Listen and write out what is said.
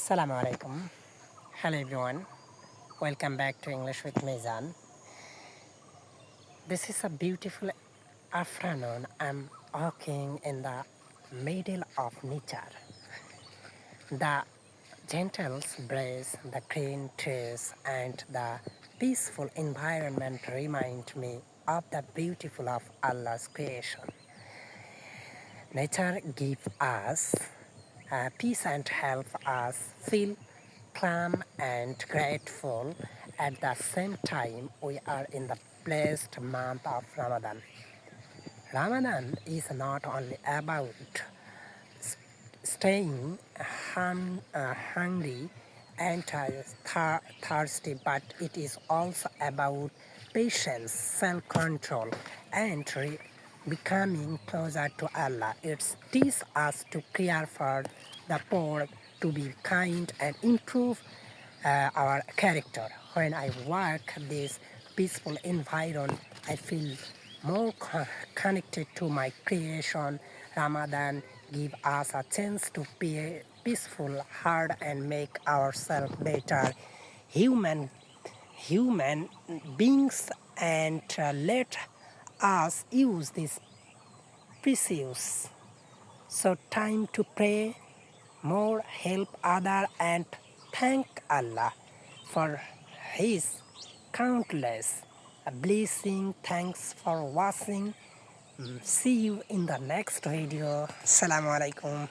Assalamu alaikum. Hello everyone. Welcome back to English with Mizan. This is a beautiful afternoon. I'm walking in the middle of nature. The gentle breeze, the green trees, and the peaceful environment remind me of the beautiful of Allah's creation. Nature gives us peace and help us feel calm and grateful. At the same time, we are in the blessed month of Ramadan. Ramadan is not only about staying hungry and thirsty, but it is also about patience, self-control, and becoming closer to Allah. It teaches us to care for the poor, to be kind, and improve our character. When I walk this peaceful environment, I feel more connected to my creation. Ramadan give us a chance to be peaceful heart and make ourselves better human beings, and let us use this precious so time to pray more, help other, and thank Allah for His countless blessing. Thanks for watching. See you in the next video. Assalamu alaikum.